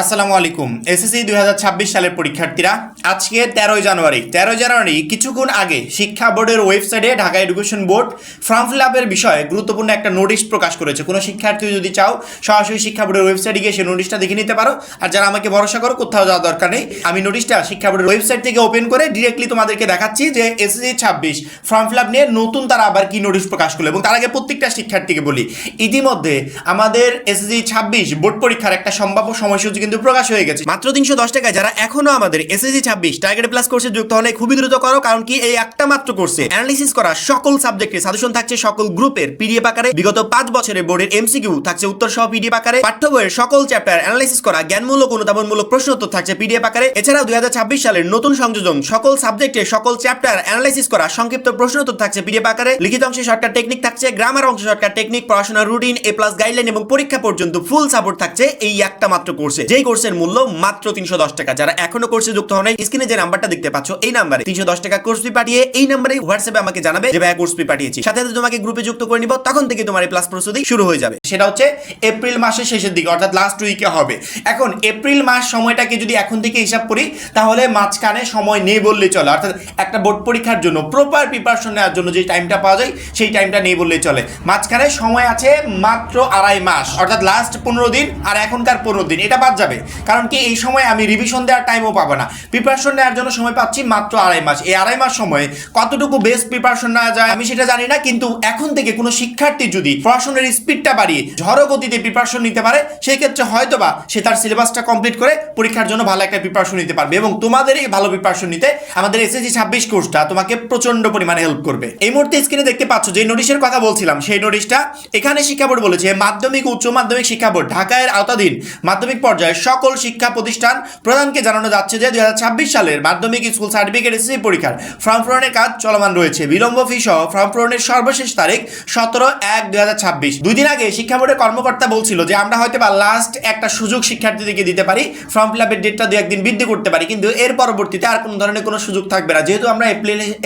আসসালামু আলাইকুম। এসএসসি 2026 সালের পরীক্ষার্থীরা, আজকে 13 জানুয়ারি কিছুক্ষণ আগে শিক্ষা বোর্ডের ওয়েবসাইটে Dhaka education board form fill আপের বিষয়ে গুরুত্বপূর্ণ একটা নোটিশ প্রকাশ করেছে। কোনো শিক্ষার্থী যদি চাও সরাসরি শিক্ষা বোর্ডের ওয়েবসাইটে গিয়ে সেই নোটিশটা দেখে নিতে পারো। আর যারা আমাকে ভরসা করো, কোথাও যাওয়ার দরকার নেই, আমি নোটিশটা শিক্ষা বোর্ডের ওয়েবসাইট থেকে ওপেন করে ডিরেক্টলি তোমাদেরকে দেখাচ্ছি যে এসএসসি 26 ফর্ম ফিল আপ নিয়ে নতুন তারা আবার কি নোটিশ প্রকাশ করলো। এবং তার আগে প্রত্যেকটা শিক্ষার্থীকে বলি, ইতিমধ্যে আমাদের এসএসসি 26 বোর্ড পরীক্ষার একটা সম্ভাব্য সময়সূচি কিন্তু প্রকাশ হয়ে গেছে। মাত্র 310 টাকায় যারা এখনো আমাদের এসএসসি 26 টার্গেট প্লাস কোর্সে যুক্ত হলে খুবই দ্রুত করো, কারণ কি এই একটা মাত্র কোর্সে অ্যানালিসিস করা সকল সাবজেক্টের সাজেশন থাকছে সকল গ্রুপের পিডিএফ আকারে, বিগত 5 বছরের বোর্ডের এমসিকিউ থাকছে উত্তর সহ পিডিএফ আকারে, পাঠ্য বইয়ের সকল চ্যাপ্টার অ্যানালিসিস করা জ্ঞানমূলক অনুধাবনমূলক প্রশ্ন উত্তর থাকছে পিডিএফ আকারে। এছাড়াও 2026 সালের নতুন সংযোজন সকল সাবজেক্টের সকল চ্যাপ্টার অ্যানালিসিস করা সংক্ষিপ্ত প্রশ্ন উত্তর থাকছে পিডিএফ আকারে, লিখিত অংশে শর্টকাট টেকনিক থাকছে, গ্রামার অংশে শর্টকাট টেকনিক, পড়াশোনার রুটিন, এ প্লাস গাইডলাইন এবং পরীক্ষা পর্যন্ত ফুল সাপোর্ট থাকছে এই একটা মাত্র কোর্সে, যেই কোর্সের মূল্য মাত্র 310 টাকা। যারা এখনো কোর্সে যুক্ত হন, স্ক্রিনে যে নাম্বারটা দেখতে পাচ্ছ এই নাম্বারে 310 টাকা কোর্স ফি পাঠিয়ে এই নাম্বারে হোয়াটসঅ্যাপে আমাকে জানাবে যে ভাই কোর্স ফি পাঠিয়েছি, সাথে সাথে তোমাকে গ্রুপে যুক্ত করে নিব, তখন থেকে তোমার এই প্লাস প্রস্তুতি শুরু হয়ে যাবে। সেটা হচ্ছে এপ্রিল মাসের শেষের দিকে, অর্থাৎ লাস্ট উইকে হবে। এখন এপ্রিল মাস সময়টাকে যদি এখন থেকে হিসাব করি, তাহলে মাঝখানে সময় নেই বললেই চলে। অর্থাৎ একটা বোর্ড পরীক্ষার জন্য প্রপার প্রিপারেশন নেওয়ার জন্য যে টাইমটা পাওয়া যায় সেই টাইমটা নেই বললেই চলে। মাঝখানে সময় আছে মাত্র 2.5 মাস, অর্থাৎ লাস্ট 15 দিন আর এখনকার 15 দিন, এটা বাদ যাবে। কারণ কি এই সময় আমি রিভিশন দেওয়ার টাইমও পাবো না, প্রিপারেশন নেওয়ার জন্য সময় পাচ্ছি মাত্র 2.5 মাস। এই 2.5 মাস সময়ে কতটুকু বেস্ট প্রিপারেশন নেওয়া যায় আমি সেটা জানি না, কিন্তু এখন থেকে কোনো শিক্ষার্থী যদি পড়াশোনার স্পিডটা বাড়িয়ে ঝড়ো গতিতে প্রিপারেশন নিতে পারে, সেই ক্ষেত্রে হয়তোবা সে তার সিলেবাসটা কমপ্লিট করে পরীক্ষার জন্য ভালো একটা প্রিপারেশন নিতে পারবে। এবং তোমাদের এই ভালো প্রিপারেশন নিতে আমাদের এসএসসি 26 কোর্সটা তোমাকে প্রচন্ড পরিমাণে হেল্প করবে। এই মুহূর্তে স্ক্রিনে দেখতে পাচ্ছ যে নোটিশের কথা বলছিলাম, সেই নোটিশটা এখানে শিক্ষা বোর্ড বলেছে মাধ্যমিক উচ্চ মাধ্যমিক শিক্ষা বোর্ড ঢাকার আওতাধীন মাধ্যমিক পর্যায়ে সকল শিক্ষা প্রতিষ্ঠান প্রধানকে জানানো যাচ্ছে যে 2026 সালের মাধ্যমিক স্কুল সার্টিফিকেট এসএসসি পরীক্ষার ফর্ম পূরণের কাজ চলমান রয়েছে। বিলম্ব ফি সহ ফর্ম পূরণের সর্বশেষ তারিখ 17/1/2026। 2 দিন আগে শিক্ষা বোর্ডের কর্মকর্তা বলছিল যে আমরা হয়তো বা লাস্ট একটা সুযোগ শিক্ষার্থীদেরকে দিতে পারি, ফর্ম ফিল আপের ডেটটা 2-1 দিন বৃদ্ধি করতে পারি, কিন্তু এর পরবর্তীতে আর কোনো ধরনের কোনো সুযোগ থাকবে না। যেহেতু আমরা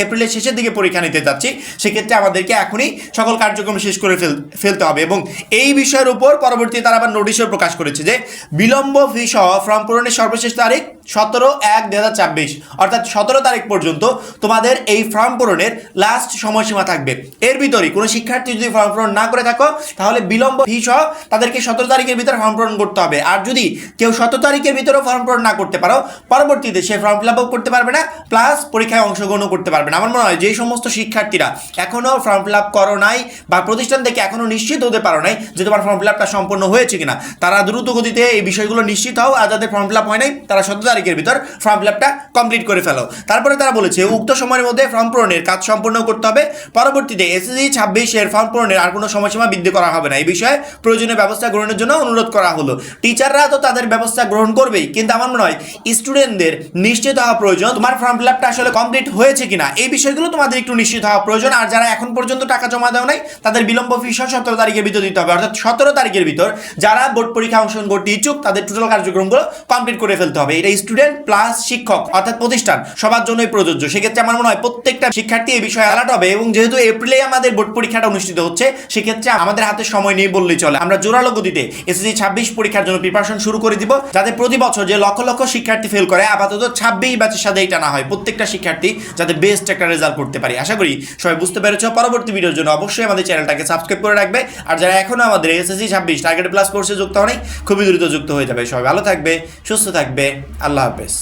এপ্রিলের শেষের দিকে পরীক্ষা নিতে যাচ্ছি, সেক্ষেত্রে আমাদেরকে এখনই সকল কার্যক্রম শেষ করে ফেলতে হবে। এবং এই বিষয়ের উপর পরবর্তীতে তারা আবার নোটিশও প্রকাশ করেছে যে বিলম্ব ফি সহ ফর্ম পূরণের সর্বশেষ তারিখ 17/1/2026, অর্থাৎ 17 তারিখ পর্যন্ত তোমাদের এই ফর্ম পূরণের লাস্ট সময়সীমা থাকবে। এর ভিতরে কোনো শিক্ষার্থী যদি ফর্ম পূরণ না করে থাকো, তাহলে বিলম্ব ফি সহ তাদেরকে 17 তারিখের ভিতরে ফর্ম পূরণ করতে হবে। আর যদি কেউ 17 তারিখের ভিতরেও ফর্ম পূরণ না করতে পারো, পরবর্তীতে সে ফর্ম ফিল আপও করতে পারবে না, প্লাস পরীক্ষায় অংশগ্রহণও করতে পারবে না। আমার মনে হয় যে সমস্ত শিক্ষার্থীরা এখনো ফর্ম ফিল আপ করো নাই বা প্রতিষ্ঠান থেকে এখনো নিশ্চিত হতে পারো নাই যে তোমার ফর্ম ফিল আপটা সম্পূর্ণ হয়েছে কিনা, তারা দ্রুত গতিতে এই বিষয়গুলো নিশ্চিত হও। আর যাদের ফর্ম ফিল আপ হয় নাই, তারা 17 তারিখের ভিতর ফর্ম ফিল আপটা কমপ্লিট করে ফেলো। তারপরে তারা বলেছে উক্ত সময়ের মধ্যে ফর্ম পূরণের কাজ সম্পূর্ণ করতে হবে। পরবর্তীতে এসএসসি 26 এর ফর্ম পূরণের আর কোনো সময়সীমা বৃদ্ধি করা হবে না। এই বিষয়ে প্রয়োজনীয় ব্যবস্থা গ্রহণের জন্য অনুরোধ করা হলো। টিচাররা তো তাদের ব্যবস্থা গ্রহণ করবেই, কিন্তু আমার মনে হয় স্টুডেন্টদের নিশ্চিত হওয়া প্রয়োজন তোমার ফর্ম ফিল আপটা আসলে কমপ্লিট হয়েছে কিনা, এই বিষয়গুলো তোমাদের একটু নিশ্চিত হওয়া প্রয়োজন। আর যারা এখন পর্যন্ত টাকা জমা দেওয়া নাই, তাদের বিলম্ব ফি সহ 17 তারিখের ভিতর দিতে হবে। অর্থাৎ 17 তারিখের ভিতর যারা বোর্ড পরীক্ষা অংশগ্রহণ করতে ইচ্ছুক, তাদের টোটাল কার্যক্রমগুলো কমপ্লিট করে ফেলতে হবে। এটা স্টুডেন্ট প্লাস শিক্ষক অর্থাৎ প্রতিষ্ঠান সবার জন্যই প্রযোজ্য। সেক্ষেত্রে আমার মনে হয় প্রত্যেকটা শিক্ষার্থী এই বিষয়ে অ্যালার্ট হবে। এবং যেহেতু এপ্রিলে আমাদের বোর্ড পরীক্ষাটা অনুষ্ঠিত হচ্ছে, সেক্ষেত্রে আমাদের হাতে সময় নেই বললেই চলে। আমরা জোরালো গতিতে এসএসসি 26 পরীক্ষার জন্য প্রিপারেশন শুরু করে দিব, যাতে প্রতি বছর যে লক্ষ লক্ষ শিক্ষার্থী ফেল করে, আপাতত 26 ব্যাচের সাথে এটা না হয়, প্রত্যেকটা শিক্ষার্থী যাতে বেস্ট একটা রেজাল্ট করতে পারি। আশা করি সবাই বুঝতে পেরেছো। পরবর্তী ভিডিওর জন্য অবশ্যই আমাদের চ্যানেলটাকে সাবস্ক্রাইব করে রাখবে। আর যারা এখনো আমাদের এসএসসি 26 টার্গেট প্লাস কোর্সে যুক্ত হয়নি, খুবই দ্রুত যুক্ত হয়ে যাবে। সবাই ভালো থাকবে, সুস্থ থাকবে, আল্লাহ হাফেজ।